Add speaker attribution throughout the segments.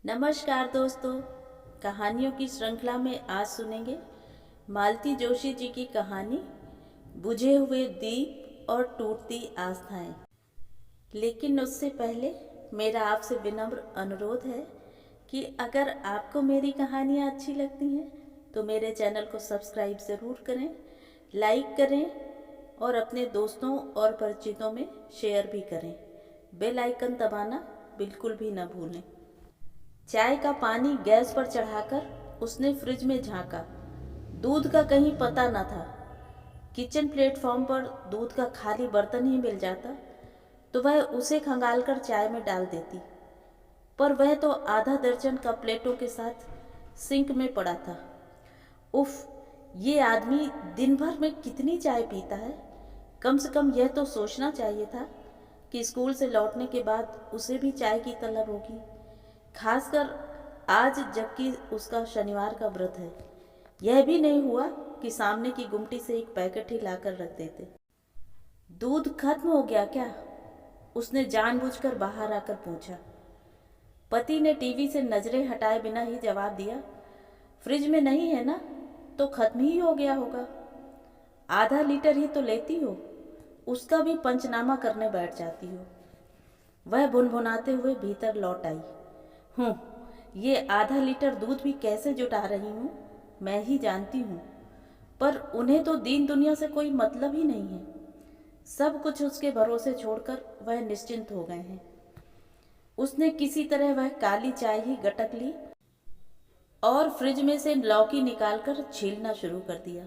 Speaker 1: नमस्कार दोस्तों, कहानियों की श्रृंखला में आज सुनेंगे मालती जोशी जी की कहानी बुझे हुए दीप और टूटती आस्थाएं। लेकिन उससे पहले मेरा आपसे विनम्र अनुरोध है कि अगर आपको मेरी कहानियाँ अच्छी लगती हैं तो मेरे चैनल को सब्सक्राइब ज़रूर करें, लाइक करें और अपने दोस्तों और परिचितों में शेयर भी करें। बेल आइकन दबाना बिल्कुल भी न भूलें। चाय का पानी गैस पर चढ़ाकर उसने फ्रिज में झांका। दूध का कहीं पता न था। किचन प्लेटफॉर्म पर दूध का खाली बर्तन ही मिल जाता तो वह उसे खंगालकर चाय में डाल देती, पर वह तो आधा दर्जन कप प्लेटों के साथ सिंक में पड़ा था। उफ, ये आदमी दिन भर में कितनी चाय पीता है। कम से कम यह तो सोचना चाहिए था कि स्कूल से लौटने के बाद उसे भी चाय की तलब होगी, खासकर आज जबकि उसका शनिवार का व्रत है। यह भी नहीं हुआ कि सामने की गुमटी से एक पैकेट ही लाकर रख देते। दूध खत्म हो गया क्या? उसने जानबूझकर बाहर आकर पूछा। पति ने टीवी से नजरें हटाए बिना ही जवाब दिया, फ्रिज में नहीं है ना, तो खत्म ही हो गया होगा। आधा लीटर ही तो लेती हो, उसका भी पंचनामा करने बैठ जाती हो। वह भुनभुनाते हुए भीतर लौट आई। ये आधा लीटर दूध भी कैसे जुटा रही हूँ मैं ही जानती हूँ, पर उन्हें तो दीन दुनिया से कोई मतलब ही नहीं है। सब कुछ उसके भरोसे छोड़कर वह निश्चिंत हो गए हैं। उसने किसी तरह वह काली चाय ही गटक ली और फ्रिज में से लौकी निकालकर छीलना शुरू कर दिया।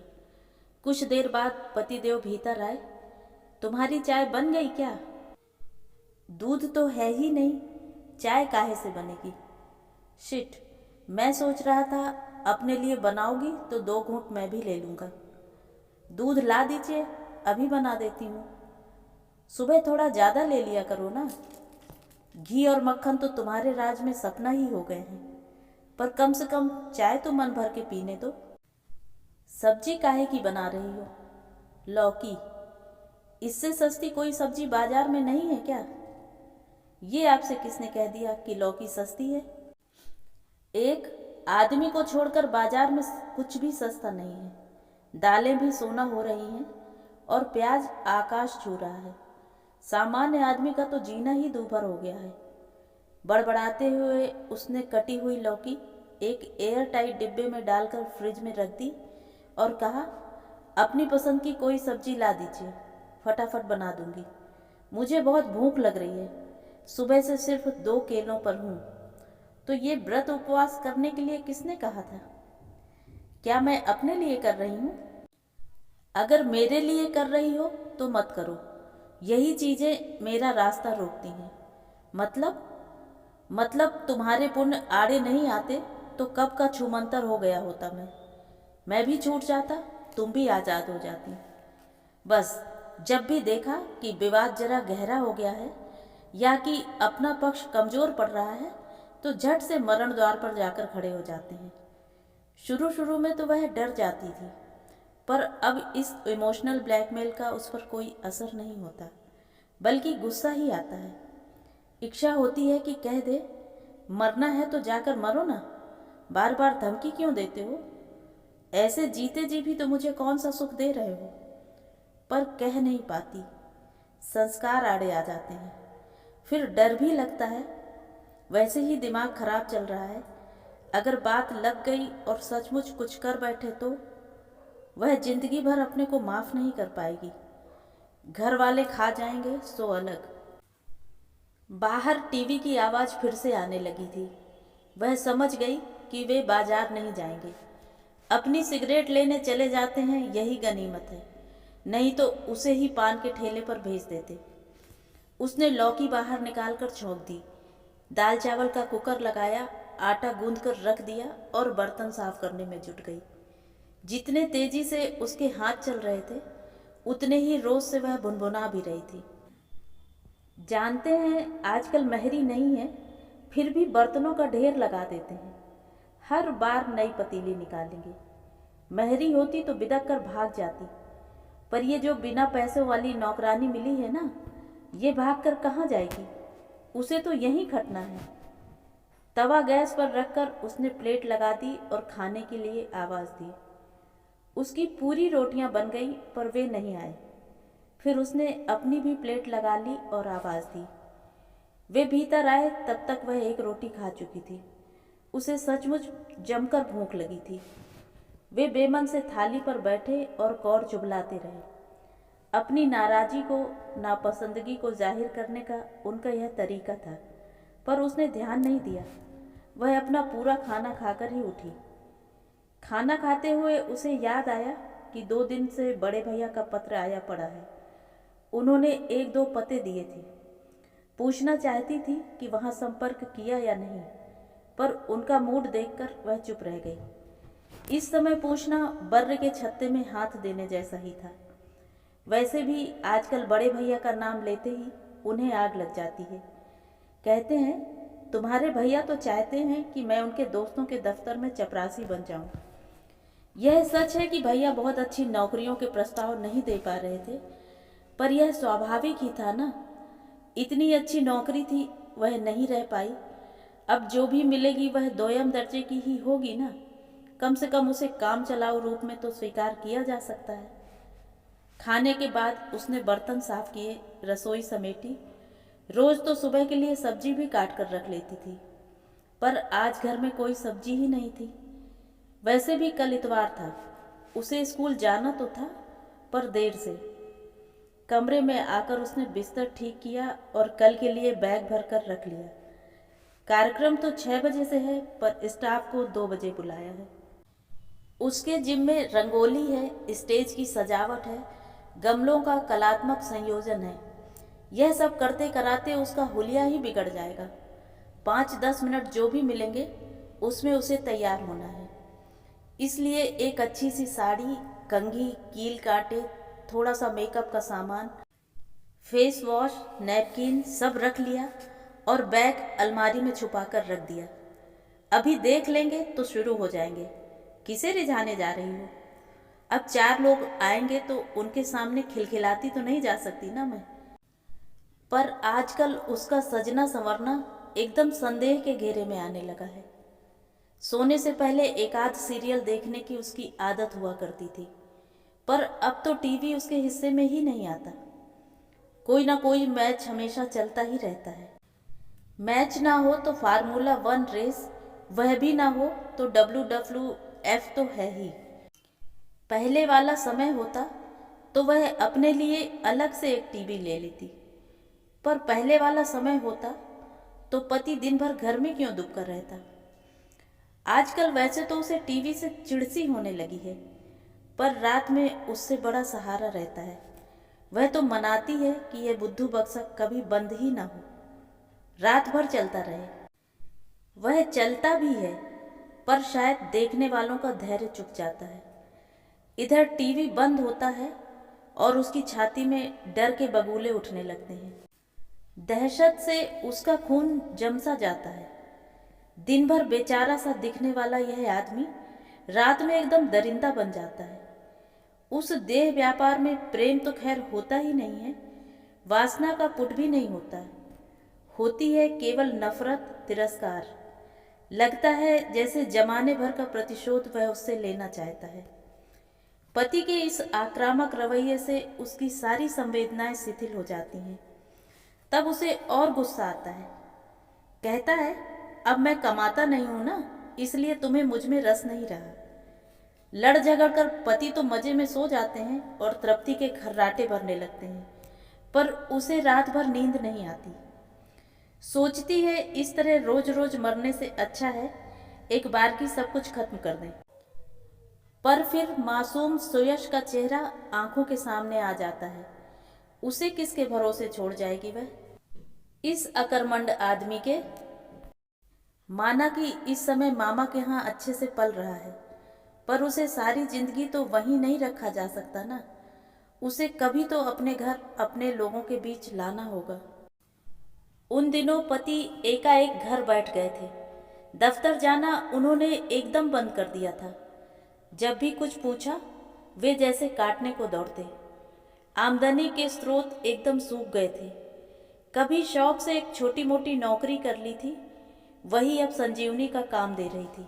Speaker 1: कुछ देर बाद पतिदेव भीतर आए। तुम्हारी चाय बन गई क्या? दूध तो है ही नहीं, चाय काहे से बनेगी? शिट, मैं सोच रहा था अपने लिए बनाओगी तो 2 घूंट मैं भी ले लूँगा। दूध ला दीजिए, अभी बना देती हूँ। सुबह थोड़ा ज़्यादा ले लिया करो ना। घी और मक्खन तो तुम्हारे राज में सपना ही हो गए हैं, पर कम से कम चाय तो मन भर के पीने दो। सब्जी काहे की बना रही हो? लौकी। इससे सस्ती कोई सब्जी बाजार में नहीं है क्या? ये आपसे किसने कह दिया कि लौकी सस्ती है? एक आदमी को छोड़कर बाजार में कुछ भी सस्ता नहीं है। दालें भी सोना हो रही हैं और प्याज आकाश छू रहा है। सामान्य आदमी का तो जीना ही दूभर हो गया है। बड़बड़ाते हुए उसने कटी हुई लौकी एक एयर टाइट डिब्बे में डालकर फ्रिज में रख दी और कहा, अपनी पसंद की कोई सब्जी ला दीजिए, फटाफट बना दूंगी। मुझे बहुत भूख लग रही है, सुबह से सिर्फ 2 केलों पर हूँ। तो ये व्रत उपवास करने के लिए किसने कहा था? क्या मैं अपने लिए कर रही हूँ? अगर मेरे लिए कर रही हो तो मत करो। यही चीजें मेरा रास्ता रोकती हैं। मतलब तुम्हारे पुण्य आड़े नहीं आते तो कब का छूमंतर हो गया होता मैं भी छूट जाता, तुम भी आजाद हो जाती। बस जब भी देखा कि विवाद जरा गहरा हो गया है या कि अपना पक्ष कमजोर पड़ रहा है तो झट से मरण द्वार पर जाकर खड़े हो जाते हैं। शुरू शुरू में तो वह डर जाती थी, पर अब इस इमोशनल ब्लैकमेल का उस पर कोई असर नहीं होता, बल्कि गुस्सा ही आता है। इच्छा होती है कि कह दे, मरना है तो जाकर मरो ना, बार बार धमकी क्यों देते हो? ऐसे जीते जी भी तो मुझे कौन सा सुख दे रहे हो? पर कह नहीं पाती, संस्कार आड़े आ जाते हैं। फिर डर भी लगता है, वैसे ही दिमाग खराब चल रहा है। अगर बात लग गई और सचमुच कुछ कर बैठे तो वह जिंदगी भर अपने को माफ नहीं कर पाएगी। घर वाले खा जाएंगे सो अलग। बाहर टीवी की आवाज़ फिर से आने लगी थी। वह समझ गई कि वे बाजार नहीं जाएंगे। अपनी सिगरेट लेने चले जाते हैं, यही गनीमत है, नहीं तो उसे ही पान के ठेले पर भेज देते। उसने लौकी बाहर निकालकर छोंक दी, दाल चावल का कुकर लगाया, आटा गूंद कर रख दिया और बर्तन साफ करने में जुट गई। जितने तेजी से उसके हाथ चल रहे थे उतने ही रोज से वह भुनभुना भी रही थी। जानते हैं आजकल महरी नहीं है, फिर भी बर्तनों का ढेर लगा देते हैं। हर बार नई पतीली निकालेंगे। महरी होती तो बिदक कर भाग जाती, पर ये जो बिना पैसों वाली नौकरानी मिली है ना, ये भाग कर कहाँ जाएगी? उसे तो यहीं खटना है। तवा गैस पर रखकर उसने प्लेट लगा दी और खाने के लिए आवाज़ दी। उसकी पूरी रोटियां बन गई पर वे नहीं आए। फिर उसने अपनी भी प्लेट लगा ली और आवाज़ दी। वे भीतर आए, तब तक वह एक रोटी खा चुकी थी। उसे सचमुच जमकर भूख लगी थी। वे बेमन से थाली पर बैठे और कौर चुगलाते रहे। अपनी नाराज़गी को, नापसंदगी को जाहिर करने का उनका यह तरीका था, पर उसने ध्यान नहीं दिया। वह अपना पूरा खाना खाकर ही उठी। खाना खाते हुए उसे याद आया कि 2 दिन से बड़े भैया का पत्र आया पड़ा है। उन्होंने 1-2 पते दिए थे। पूछना चाहती थी कि वहाँ संपर्क किया या नहीं, पर उनका मूड देखकर वह चुप रह गई। इस समय पूछना बर्र के छत्ते में हाथ देने जैसा ही था। वैसे भी आजकल बड़े भैया का नाम लेते ही उन्हें आग लग जाती है। कहते हैं, तुम्हारे भैया तो चाहते हैं कि मैं उनके दोस्तों के दफ्तर में चपरासी बन जाऊं। यह सच है कि भैया बहुत अच्छी नौकरियों के प्रस्ताव नहीं दे पा रहे थे, पर यह स्वाभाविक ही था ना। इतनी अच्छी नौकरी थी, वह नहीं रह पाई। अब जो भी मिलेगी वह दोयम दर्जे की ही होगी ना। कम से कम उसे काम चलाऊ रूप में तो स्वीकार किया जा सकता है। खाने के बाद उसने बर्तन साफ किए, रसोई समेटी। रोज तो सुबह के लिए सब्जी भी काट कर रख लेती थी, पर आज घर में कोई सब्जी ही नहीं थी। वैसे भी कल इतवार था। उसे स्कूल जाना तो था, पर देर से। कमरे में आकर उसने बिस्तर ठीक किया और कल के लिए बैग भर कर रख लिया। कार्यक्रम तो 6 बजे से है, पर स्टाफ को 2 बजे बुलाया है। उसके जिम में रंगोली है, स्टेज की सजावट है, गमलों का कलात्मक संयोजन है। यह सब करते कराते उसका हुलिया ही बिगड़ जाएगा। 5-10 मिनट जो भी मिलेंगे उसमें उसे तैयार होना है। इसलिए एक अच्छी सी साड़ी, कंघी, कील कांटे, थोड़ा सा मेकअप का सामान, फेस वॉश, नैपकिन सब रख लिया और बैग अलमारी में छुपा कर रख दिया। अभी देख लेंगे तो शुरू हो जाएंगे। किसे रिझाने जा रही हो? अब 4 लोग आएंगे तो उनके सामने खिलखिलाती तो नहीं जा सकती ना मैं। पर आजकल उसका सजना संवरना एकदम संदेह के घेरे में आने लगा है। सोने से पहले एक आध सीरियल देखने की उसकी आदत हुआ करती थी, पर अब तो टीवी उसके हिस्से में ही नहीं आता। कोई ना कोई मैच हमेशा चलता ही रहता है। मैच ना हो तो फार्मूला 1 रेस, वह भी ना हो तो WWF तो है ही। पहले वाला समय होता तो वह अपने लिए अलग से एक टीवी ले लेती, पर पहले वाला समय होता तो पति दिन भर घर में क्यों दुबका रहता। आजकल वैसे तो उसे टीवी से चिड़सी होने लगी है, पर रात में उससे बड़ा सहारा रहता है। वह तो मनाती है कि यह बुद्धू बक्सा कभी बंद ही ना हो, रात भर चलता रहे। वह चलता भी है, पर शायद देखने वालों का धैर्य चुक जाता है। इधर टीवी बंद होता है और उसकी छाती में डर के बबूले उठने लगते हैं। दहशत से उसका खून जमसा जाता है। दिन भर बेचारा सा दिखने वाला यह आदमी रात में एकदम दरिंदा बन जाता है। उस देह व्यापार में प्रेम तो खैर होता ही नहीं है, वासना का पुट भी नहीं होता है। होती है केवल नफरत, तिरस्कार। लगता है जैसे जमाने भर का प्रतिशोध वह उससे लेना चाहता है। पति के इस आक्रामक रवैये से उसकी सारी संवेदनाएं शिथिल हो जाती हैं। तब उसे और गुस्सा आता है। कहता है, अब मैं कमाता नहीं हूं ना, इसलिए तुम्हें मुझ में रस नहीं रहा। लड़ झगड़ कर पति तो मजे में सो जाते हैं और तृप्ति के खर्राटे भरने लगते हैं, पर उसे रात भर नींद नहीं आती। सोचती है इस तरह रोज रोज मरने से अच्छा है एक बार की सब कुछ खत्म कर दें। पर फिर मासूम सुयश का चेहरा आंखों के सामने आ जाता है। उसे किसके भरोसे छोड़ जाएगी वह, इस अकर्मण्य आदमी के। माना कि इस समय मामा के यहाँ अच्छे से पल रहा है, पर उसे सारी जिंदगी तो वहीं नहीं रखा जा सकता ना। उसे कभी तो अपने घर, अपने लोगों के बीच लाना होगा। उन दिनों पति एकाएक घर बैठ गए थे। दफ्तर जाना उन्होंने एकदम बंद कर दिया था। जब भी कुछ पूछा वे जैसे काटने को दौड़ते। आमदनी के स्रोत एकदम सूख गए थे। कभी शौक से एक छोटी मोटी नौकरी कर ली थी, वही अब संजीवनी का काम दे रही थी,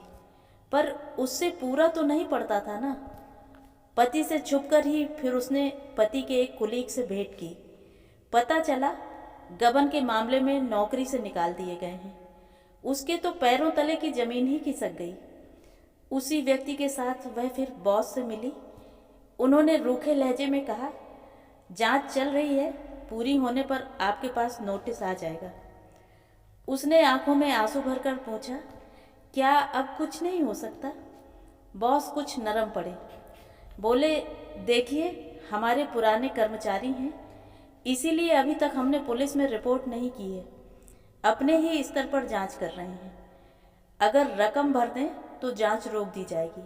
Speaker 1: पर उससे पूरा तो नहीं पड़ता था ना। पति से छुपकर ही फिर उसने पति के एक कुलीग से भेंट की। पता चला गबन के मामले में नौकरी से निकाल दिए गए हैं। उसके तो पैरों तले की जमीन ही खिसक गई। उसी व्यक्ति के साथ वह फिर बॉस से मिली। उन्होंने रूखे लहजे में कहा, जांच चल रही है, पूरी होने पर आपके पास नोटिस आ जाएगा। उसने आंखों में आंसू भरकर पूछा, क्या अब कुछ नहीं हो सकता? बॉस कुछ नरम पड़े, बोले, देखिए हमारे पुराने कर्मचारी हैं, इसीलिए अभी तक हमने पुलिस में रिपोर्ट नहीं की है, अपने ही स्तर पर जांच कर रहे हैं। अगर रकम भर दें तो जांच रोक दी जाएगी,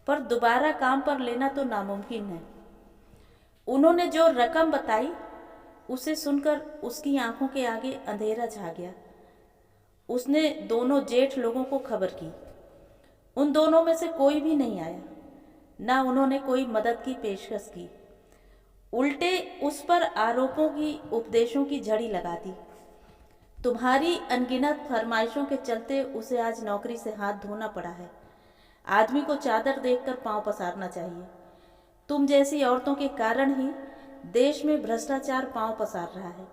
Speaker 1: पर दोबारा काम पर लेना तो नामुमकिन है। उन्होंने जो रकम बताई उसे सुनकर उसकी आंखों के आगे अंधेरा छा गया। उसने दोनों जेठ लोगों को खबर की। उन दोनों में से कोई भी नहीं आया, ना उन्होंने कोई मदद की पेशकश की। उल्टे उस पर आरोपों की, उपदेशों की झड़ी लगा दी। तुम्हारी अनगिनत फरमाइशों के चलते उसे आज नौकरी से हाथ धोना पड़ा है। आदमी को चादर देखकर पांव पसारना चाहिए। तुम जैसी औरतों के कारण ही देश में भ्रष्टाचार पांव पसार रहा है।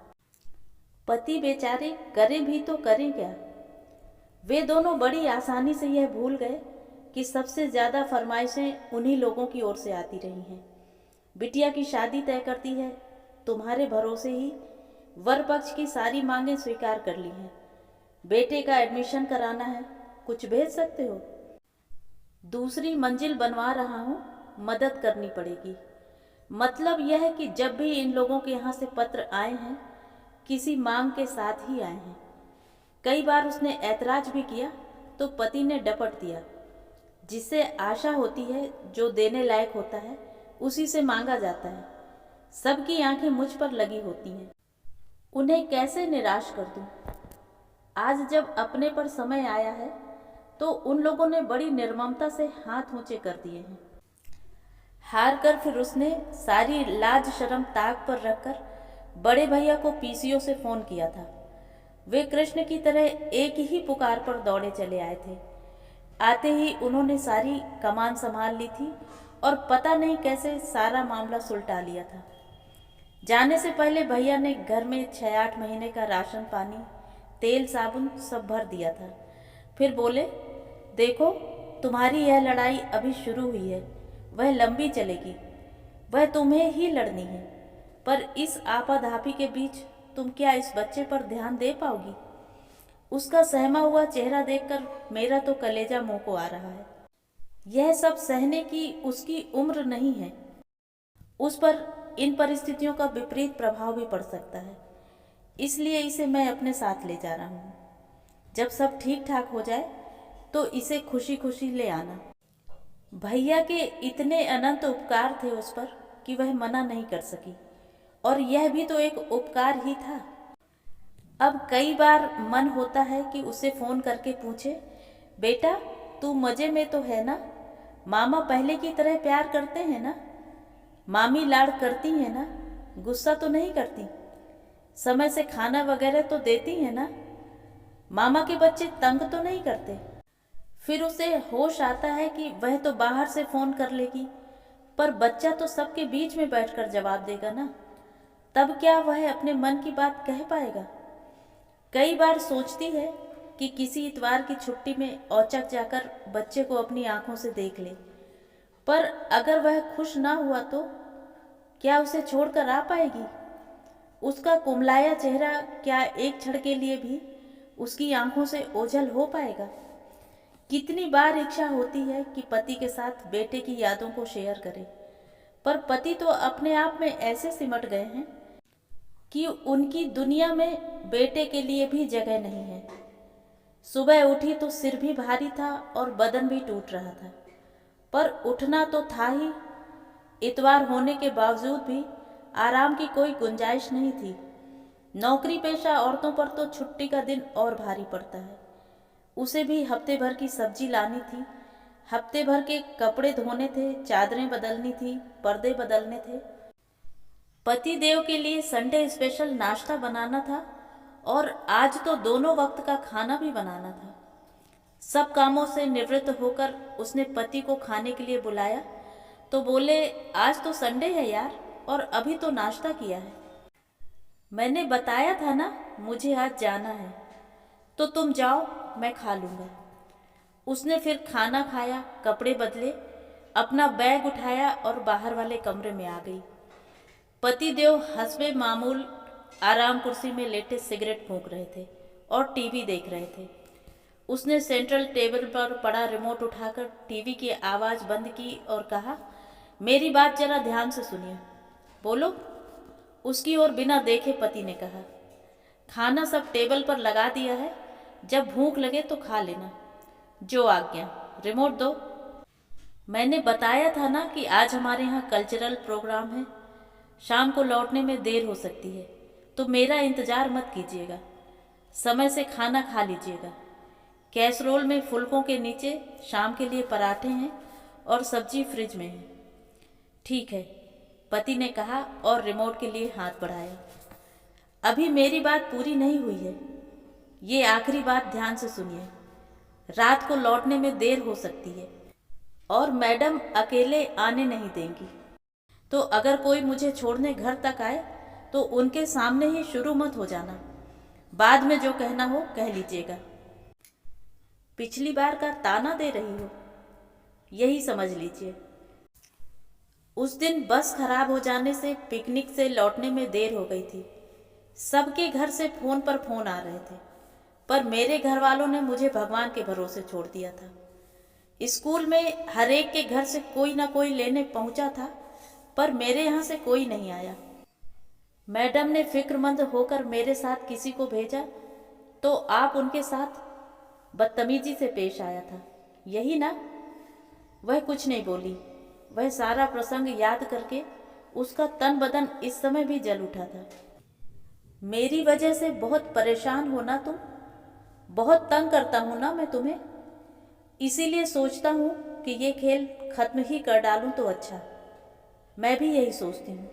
Speaker 1: पति बेचारे करें भी तो करें क्या? वे दोनों बड़ी आसानी से यह भूल गए कि सबसे ज्यादा फरमाइशें उन्हीं लोगों की ओर से आती रही हैं। बिटिया की शादी तय कर दी है, तुम्हारे भरोसे ही वर पक्ष की सारी मांगें स्वीकार कर ली हैं। बेटे का एडमिशन कराना है, कुछ भेज सकते हो? दूसरी मंजिल बनवा रहा हूँ, मदद करनी पड़ेगी। मतलब यह है कि जब भी इन लोगों के यहाँ से पत्र आए हैं, किसी मांग के साथ ही आए हैं। कई बार उसने ऐतराज भी किया तो पति ने डपट दिया, जिससे आशा होती है जो देने लायक होता है उसी से मांगा जाता है। सबकी आंखें मुझ पर लगी होती हैं, उन्हें कैसे निराश कर दूं? आज जब अपने पर समय आया है तो उन लोगों ने बड़ी निर्ममता से हाथ ऊंचे कर दिए हैं। हार कर फिर उसने सारी लाज शर्म ताक पर रखकर बड़े भैया को पीसीओ से फोन किया था। वे कृष्ण की तरह एक ही पुकार पर दौड़े चले आए थे। आते ही उन्होंने सारी कमान संभाल ली थी और पता नहीं कैसे सारा मामला सुलटा लिया था। जाने से पहले भैया ने घर में 6-8 महीने का राशन पानी, तेल साबुन सब भर दिया था। फिर बोले, देखो तुम्हारी यह लड़ाई अभी शुरू हुई है, वह लंबी चलेगी, वह तुम्हें ही लड़नी है। पर इस आपाधापी के बीच तुम क्या इस बच्चे पर ध्यान दे पाओगी? उसका सहमा हुआ चेहरा देखकर मेरा तो कलेजा मुंह को आ रहा है। यह सब सहने की उसकी उम्र नहीं है। उस पर इन परिस्थितियों का विपरीत प्रभाव भी पड़ सकता है, इसलिए इसे मैं अपने साथ ले जा रहा हूँ। जब सब ठीक ठाक हो जाए तो इसे खुशी खुशी ले आना। भैया के इतने अनंत उपकार थे उस पर कि वह मना नहीं कर सकी, और यह भी तो एक उपकार ही था। अब कई बार मन होता है कि उसे फोन करके पूछे, बेटा तू मजे में तो है ना? मामा पहले की तरह प्यार करते हैं ना? मामी लाड़ करती है ना? गुस्सा तो नहीं करती? समय से खाना वगैरह तो देती है ना? मामा के बच्चे तंग तो नहीं करते? फिर उसे होश आता है कि वह तो बाहर से फोन कर लेगी, पर बच्चा तो सबके बीच में बैठकर जवाब देगा ना। तब क्या वह अपने मन की बात कह पाएगा? कई बार सोचती है कि किसी इतवार की छुट्टी में औचक जाकर बच्चे को अपनी आंखों से देख ले, पर अगर वह खुश ना हुआ तो क्या उसे छोड़कर आ पाएगी? उसका कुमलाया चेहरा क्या एक क्षण के लिए भी उसकी आंखों से ओझल हो पाएगा? कितनी बार इच्छा होती है कि पति के साथ बेटे की यादों को शेयर करे, पर पति तो अपने आप में ऐसे सिमट गए हैं कि उनकी दुनिया में बेटे के लिए भी जगह नहीं है। सुबह उठी तो सिर भी भारी था और बदन भी टूट रहा था, पर उठना तो था ही। इतवार होने के बावजूद भी आराम की कोई गुंजाइश नहीं थी। नौकरी पेशा औरतों पर तो छुट्टी का दिन और भारी पड़ता है। उसे भी हफ्ते भर की सब्जी लानी थी, हफ्ते भर के कपड़े धोने थे, चादरें बदलनी थी, पर्दे बदलने थे। पति देव के लिए संडे स्पेशल नाश्ता बनाना था और आज तो दोनों वक्त का खाना भी बनाना था। सब कामों से निवृत्त होकर उसने पति को खाने के लिए बुलाया तो बोले, आज तो संडे है यार, और अभी तो नाश्ता किया है। मैंने बताया था ना मुझे आज जाना है, तो तुम जाओ, मैं खा लूँगा। उसने फिर खाना खाया, कपड़े बदले, अपना बैग उठाया और बाहर वाले कमरे में आ गई। पतिदेव हस्बे मामूल आराम कुर्सी में लेटे सिगरेट फूंक रहे थे और टीवी देख रहे थे। उसने सेंट्रल टेबल पर पड़ा रिमोट उठाकर टीवी की आवाज़ बंद की और कहा, मेरी बात जरा ध्यान से सुनिए। बोलो, उसकी ओर बिना देखे पति ने कहा। खाना सब टेबल पर लगा दिया है, जब भूख लगे तो खा लेना। जो आज्ञा। रिमोट दो। मैंने बताया था ना कि आज हमारे यहाँ कल्चरल प्रोग्राम है, शाम को लौटने में देर हो सकती है, तो मेरा इंतज़ार मत कीजिएगा। समय से खाना खा लीजिएगा। कैसरोल में फुलकों के नीचे शाम के लिए पराठे हैं और सब्जी फ्रिज में है। ठीक है, पति ने कहा और रिमोट के लिए हाथ बढ़ाया। अभी मेरी बात पूरी नहीं हुई है। ये आखिरी बात ध्यान से सुनिए। रात को लौटने में देर हो सकती है और मैडम अकेले आने नहीं देंगी, तो अगर कोई मुझे छोड़ने घर तक आए तो उनके सामने ही शुरू मत हो जाना। बाद में जो कहना हो कह लीजिएगा। पिछली बार का ताना दे रही हो, यही समझ लीजिए। उस दिन बस खराब हो जाने से पिकनिक से लौटने में देर हो गई थी। सबके घर से फोन पर फोन आ रहे थे, पर मेरे घर वालों ने मुझे भगवान के भरोसे छोड़ दिया था। स्कूल में हर एक के घर से कोई ना कोई लेने पहुंचा था, पर मेरे यहाँ से कोई नहीं आया। मैडम ने फिक्रमंद होकर मेरे साथ किसी को भेजा तो आप उनके साथ बदतमीजी से पेश आया था, यही ना? वह कुछ नहीं बोली। वह सारा प्रसंग याद करके उसका तन बदन इस समय भी जल उठा था। मेरी वजह से बहुत परेशान हो ना तुम? बहुत तंग करता हूँ ना मैं तुम्हें? इसीलिए सोचता हूँ कि ये खेल खत्म ही कर डालूं तो अच्छा। मैं भी यही सोचती हूँ।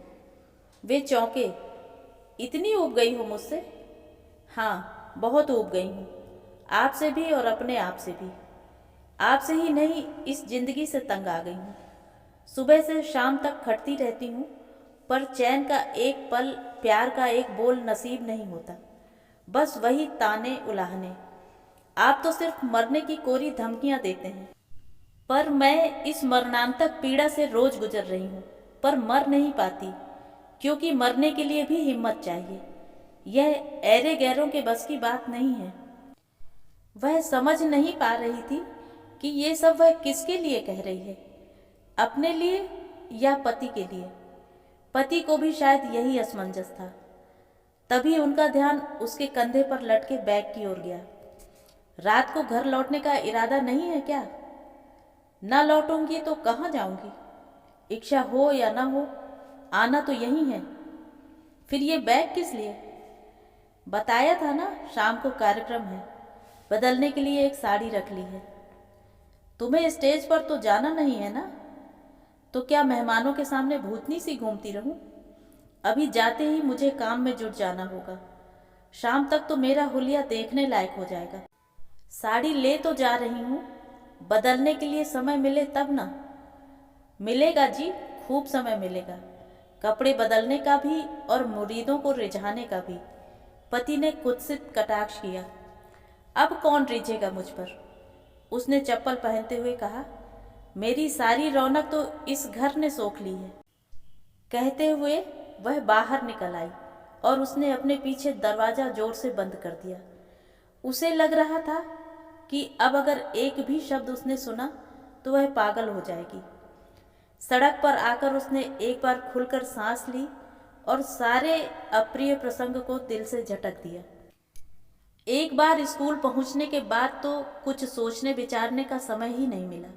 Speaker 1: वे चौंके। इतनी ऊब गई हो मुझसे? हाँ, बहुत ऊब गई हूँ, आपसे भी और अपने आप से भी। आपसे ही नहीं, इस जिंदगी से तंग आ गई हूँ। सुबह से शाम तक खटती रहती हूँ, पर चैन का एक पल, प्यार का एक बोल नसीब नहीं होता। बस वही ताने उलाहने। आप तो सिर्फ मरने की कोरी धमकियाँ देते हैं, पर मैं इस मरणांतक पीड़ा से रोज गुजर रही हूँ, पर मर नहीं पाती, क्योंकि मरने के लिए भी हिम्मत चाहिए। यह ऐरे गैरों के बस की बात नहीं है। वह समझ नहीं पा रही थी कि ये सब वह किसके लिए कह रही है, अपने लिए या पति के लिए। पति को भी शायद यही असमंजस था। तभी उनका ध्यान उसके कंधे पर लटके बैग की ओर गया। रात को घर लौटने का इरादा नहीं है क्या? ना लौटूंगी तो कहाँ जाऊंगी? इच्छा हो या ना हो, आना तो यही है। फिर ये बैग किस लिए? बताया था ना, शाम को कार्यक्रम है, बदलने के लिए एक साड़ी रख ली है। तुम्हें स्टेज पर तो जाना नहीं है ना, तो क्या मेहमानों के सामने भूतनी सी घूमती रहूं? अभी जाते ही मुझे काम में जुट जाना होगा। शाम तक तो मेरा हुलिया देखने लायक हो जाएगा। साड़ी ले तो जा रही हूँ, बदलने के लिए समय मिले तब ना। मिलेगा जी, खूब समय मिलेगा, कपड़े बदलने का भी और मुरीदों को रिझाने का भी। पति ने कुत्सित कटाक्ष किया। अब कौन रिझेगा मुझ पर? उसने चप्पल पहनते हुए कहा। मेरी सारी रौनक तो इस घर ने सोख ली है। कहते हुए वह बाहर निकल आई और उसने अपने पीछे दरवाजा जोर से बंद कर दिया। उसे लग रहा था कि अब अगर एक भी शब्द उसने सुना तो वह पागल हो जाएगी। सड़क पर आकर उसने एक बार खुलकर सांस ली और सारे अप्रिय प्रसंग को दिल से झटक दिया। एक बार स्कूल पहुंचने के बाद तो कुछ सोचने विचारने का समय ही नहीं मिला।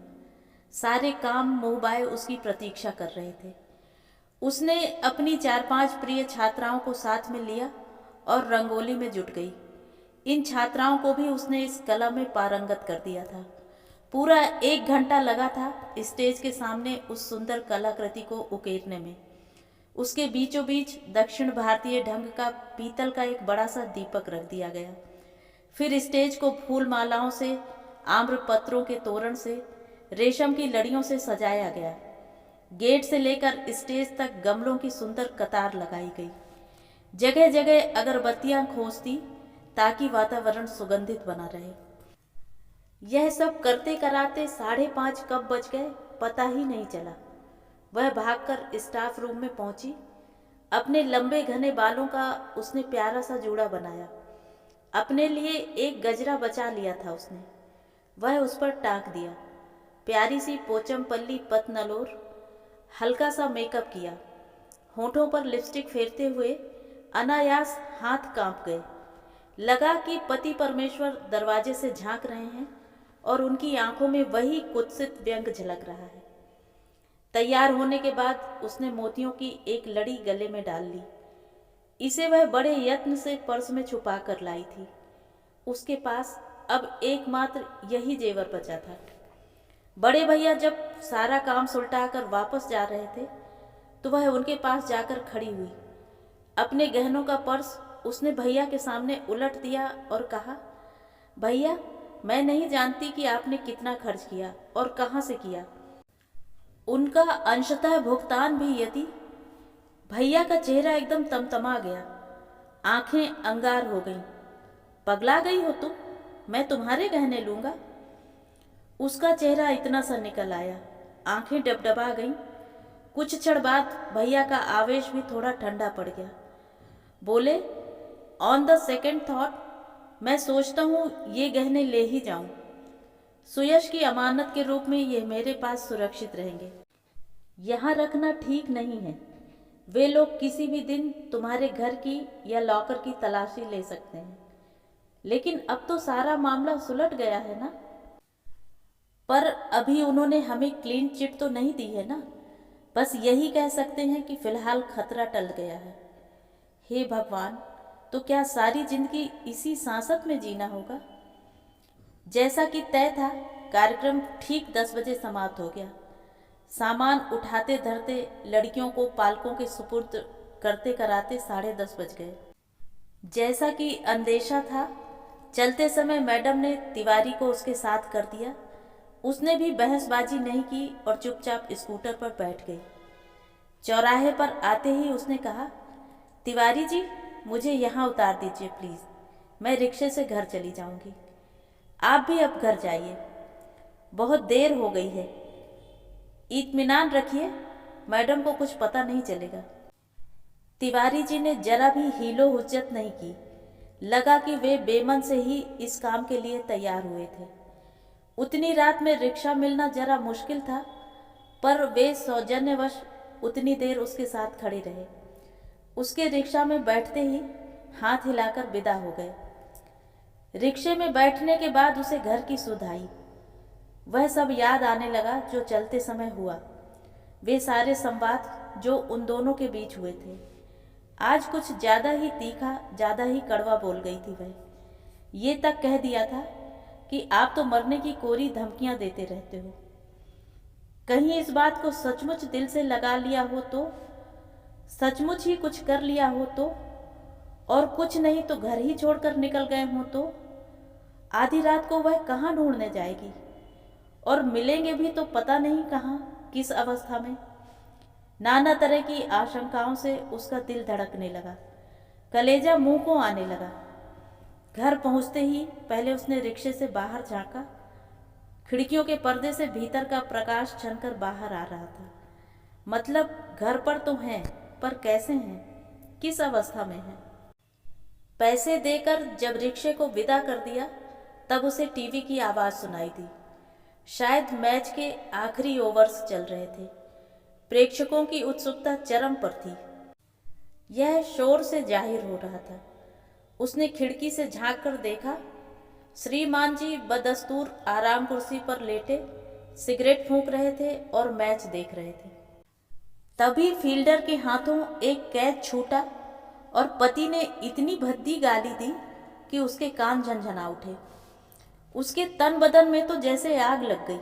Speaker 1: सारे काम मुँह बाए उसकी प्रतीक्षा कर रहे थे। उसने अपनी 4-5 प्रिय छात्राओं को साथ में लिया और रंगोली में जुट गई। इन छात्राओं को भी उसने इस कला में पारंगत कर दिया था। पूरा 1 घंटा लगा था स्टेज के सामने उस सुंदर कलाकृति को उकेरने में। उसके बीचों बीच दक्षिण भारतीय ढंग का पीतल का एक बड़ा सा दीपक रख दिया गया। फिर स्टेज को फूल मालाओं से, आम्र पत्रों के तोरण से, रेशम की लड़ियों से सजाया गया। गेट से लेकर स्टेज तक गमलों की सुंदर कतार लगाई गई। जगह जगह अगरबत्तियां खोजती ताकि वातावरण सुगंधित बना रहे। यह सब करते कराते 5:30 कब बज गए पता ही नहीं चला। वह भागकर स्टाफ रूम में पहुंची। अपने लंबे घने बालों का उसने प्यारा सा जूड़ा बनाया। अपने लिए एक गजरा बचा लिया था उसने, वह उस पर टांक दिया। प्यारी सी पोचमपल्ली पतनलोर, हल्का सा मेकअप किया। होठों पर लिपस्टिक फेरते हुए अनायास हाथ कांप गए। लगा कि पति परमेश्वर दरवाजे से झांक रहे हैं और उनकी आंखों में वही कुत्सित व्यंग झलक रहा है। तैयार होने के बाद उसने मोतियों की एक लड़ी गले में डाल ली। इसे वह बड़े यत्न से पर्स में छुपा कर लाई थी। उसके पास अब एकमात्र यही जेवर बचा था। बड़े भैया जब सारा काम सुलटा कर वापस जा रहे थे तो वह उनके पास जाकर खड़ी हुई। अपने गहनों का पर्स उसने भैया के सामने उलट दिया और कहा, भैया मैं नहीं जानती कि आपने कितना खर्च किया और कहाँ से किया। उनका अंशतः भुगतान भी यदि। भैया का चेहरा एकदम तमतमा गया, आंखें अंगार हो गईं। पगला गई हो तुम, मैं तुम्हारे गहने लूंगा। उसका चेहरा इतना सा निकल आया, आंखें डबडबा गईं। कुछ क्षण बाद भैया का आवेश भी थोड़ा ठंडा पड़ गया। बोले, ऑन द सेकेंड थॉट मैं सोचता हूँ ये गहने ले ही जाऊं। सुयश की अमानत के रूप में ये मेरे पास सुरक्षित रहेंगे। यहाँ रखना ठीक नहीं है। वे लोग किसी भी दिन तुम्हारे घर की या लॉकर की तलाशी ले सकते हैं। लेकिन अब तो सारा मामला सुलट गया है ना। पर अभी उन्होंने हमें क्लीन चिट तो नहीं दी है ना। बस यही कह सकते हैं कि फिलहाल खतरा टल गया है। हे भगवान, तो क्या सारी जिंदगी इसी सांसत में जीना होगा। जैसा कि तय था, कार्यक्रम ठीक 10 बजे समाप्त हो गया। सामान उठाते धरते लड़कियों को पालकों के सुपुर्द करते कराते 10:30 बज गए। जैसा कि अंदेशा था, चलते समय मैडम ने तिवारी को उसके साथ कर दिया। उसने भी बहसबाजी नहीं की और चुपचाप स्कूटर पर बैठ गई। चौराहे पर आते ही उसने कहा, तिवारी जी मुझे यहाँ उतार दीजिए प्लीज़, मैं रिक्शे से घर चली जाऊंगी। आप भी अब घर जाइए, बहुत देर हो गई है। इत्मीनान रखिए, मैडम को कुछ पता नहीं चलेगा। तिवारी जी ने जरा भी हीलो हुज्जत नहीं की। लगा कि वे बेमन से ही इस काम के लिए तैयार हुए थे। उतनी रात में रिक्शा मिलना जरा मुश्किल था, पर वे सौजन्यवश उतनी देर उसके साथ खड़े रहे। उसके रिक्शा में बैठते ही हाथ हिलाकर विदा हो गए। रिक्शे में बैठने के बाद उसे घर की सुध आई। वह सब याद आने लगा जो चलते समय हुआ। वे सारे संवाद जो उन दोनों के बीच हुए थे। आज कुछ ज़्यादा ही तीखा, ज़्यादा ही कड़वा बोल गई थी वह। ये तक कह दिया था कि आप तो मरने की कोरी धमकियां देते रहते हो। कहीं इस बात को सचमुच दिल से लगा लिया हो तो, सचमुच ही कुछ कर लिया हो तो, और कुछ नहीं तो घर ही छोड़कर निकल गए हों तो, आधी रात को वह कहाँ ढूंढने जाएगी। और मिलेंगे भी तो पता नहीं कहाँ, किस अवस्था में। नाना तरह की आशंकाओं से उसका दिल धड़कने लगा, कलेजा मुंह को आने लगा। घर पहुंचते ही पहले उसने रिक्शे से बाहर झांका। खिड़कियों के पर्दे से भीतर का प्रकाश छनकर बाहर आ रहा था। मतलब घर पर तो हैं, पर कैसे हैं, किस अवस्था में हैं। पैसे देकर जब रिक्शे को विदा कर दिया तब उसे टीवी की आवाज़ सुनाई दी। शायद मैच के आखिरी ओवर्स चल रहे थे। प्रेक्षकों की उत्सुकता चरम पर थी। यह शोर से जाहिर हो रहा था। उसने खिड़की से झांक कर देखा, श्रीमान जी बदस्तूर आराम कुर्सी पर लेटे सिगरेट फूंक रहे थे और मैच देख रहे थे। तभी फील्डर के हाथों एक कैच छूटा और पति ने इतनी भद्दी गाली दी कि उसके कान झनझना उठे। उसके तन बदन में तो जैसे आग लग गई।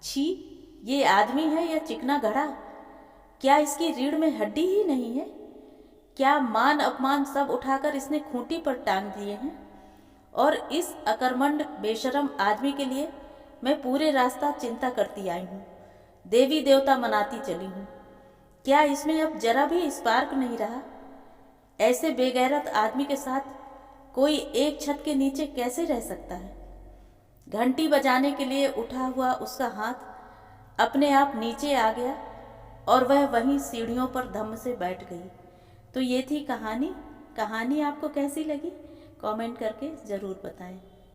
Speaker 1: छी, ये आदमी है या चिकना घड़ा। क्या इसकी रीढ़ में हड्डी ही नहीं है? क्या मान अपमान सब उठाकर इसने खूंटी पर टांग दिए हैं? और इस अकर्मण्य बेशरम आदमी के लिए मैं पूरे रास्ता चिंता करती आई हूँ, देवी देवता मनाती चली हूँ। क्या इसमें अब जरा भी स्पार्क नहीं रहा? ऐसे बेगैरत आदमी के साथ कोई एक छत के नीचे कैसे रह सकता है? घंटी बजाने के लिए उठा हुआ उसका हाथ अपने आप नीचे आ गया और वह वहीं सीढ़ियों पर धम्म से बैठ गई। तो ये थी कहानी। कहानी आपको कैसी लगी? कमेंट करके ज़रूर बताएं।